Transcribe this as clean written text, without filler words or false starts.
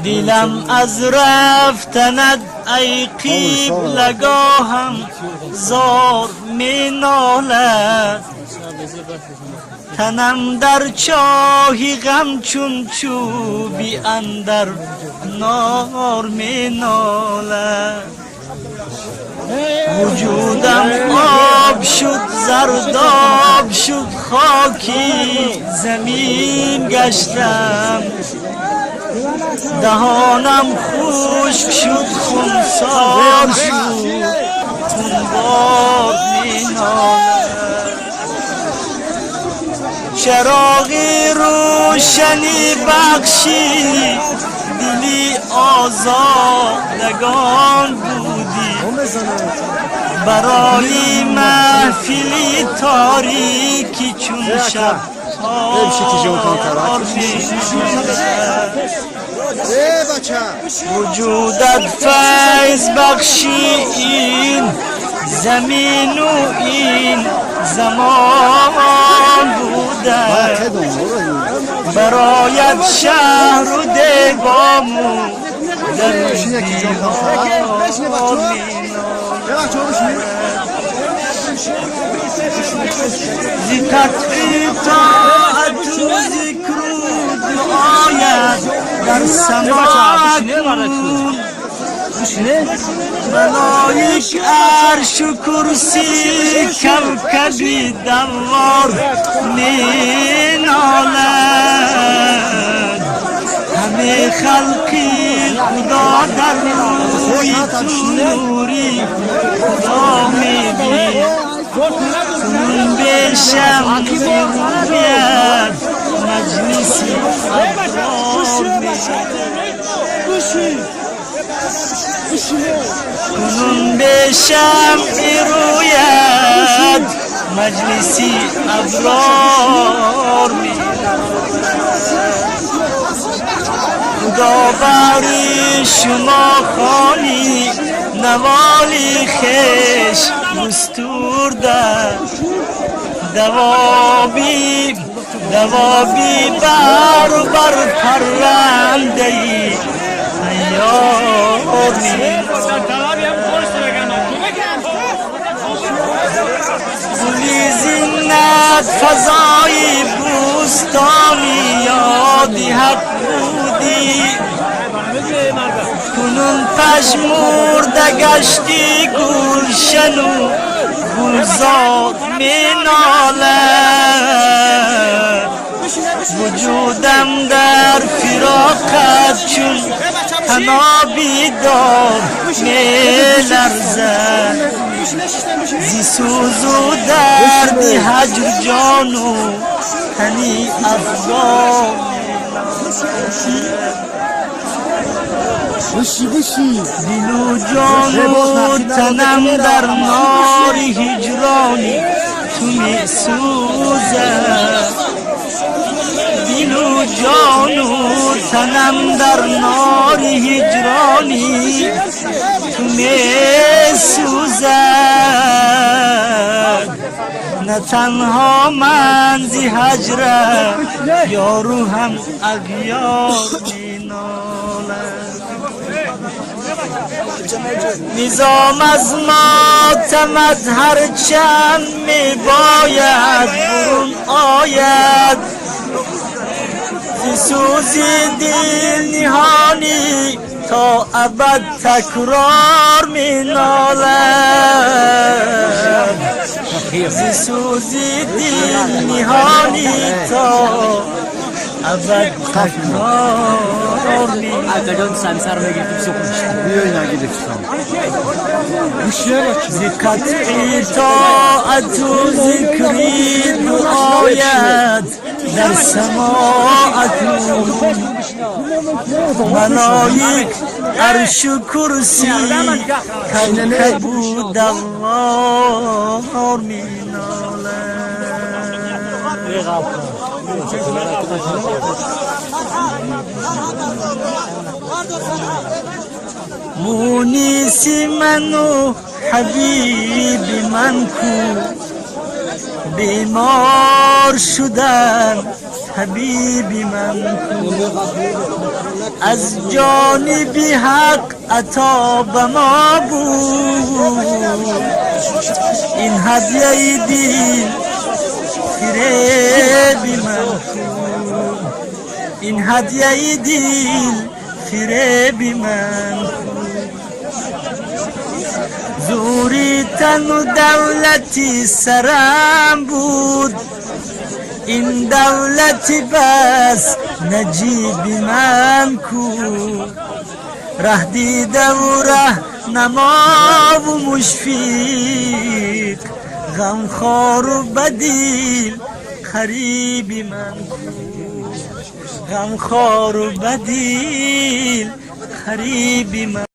دیلم از رفتند ای قبلگاهم زار می نالد، تنم در چاهی غم چون چوبی اندر نار می نالد. وجودم آب شد زرداب شد خاکی زمین گشتم، دهانم خشک شد خونسار شد خونبار می نالد. چراغی روشنی بخشی دلی آزادگان بودی، برای محفلی تاریکی چون شب وجودت فیض بخشی این زمین و این زمان بوده، برایت شهر و دگامو در ذکر طاعت و ذکر و دعایت در سماعت ملائک عرش و کرسی کوکبی دوار می نالند، همه خلقی خدا در روی تو نوری خدا می بین، کنون به شمع رویت مجلسی ابرار می کنون به شمع رویت مجلسی ابرار می خدا باری شما خانی نوالی خش مستور در دوابی بر پرنده ای ایار گلی زینت فضای بوستانی یادی حق بودی، کنون پشمورده گشتی گلشن و گلزار می نالد. وجودم در فراقت چون تنابی دار می لرزد، زی سوز و دردی هجر جان و تنی افغان دل و جان و تنم در نار هجرانی تو می سوزد، دل و جان و تنم در نار هجرانی تو می سوزد. نه تنها من زی هجرم یا روحم اغیار می نالد. نظام از ماتمت هرچند می باید برون آید، سوزی دل نهانی تا ابد تکرار می نالد، سوزی دل نهانی تا ابد تکرار می نالد. سنسر بگیر تو سخنش بیاین اگه دکتم ذکر اطاعت و ذکری دعایت در سماعت ملائک عرش و کرسی کوکب و دوار می نالد. مونس من و حبیب من کو بیمار شدن حبیب من از جانب حق عطا به ما بود این هدیه دل فریب من این هدیه دل فریب من زوری تن و دولتی سرم بود این دولتی بس نجیب من کو ره دیده و ره نما و مشفیق غمخوار و بدیل قریب من کو غمخوار و بدیل قریب من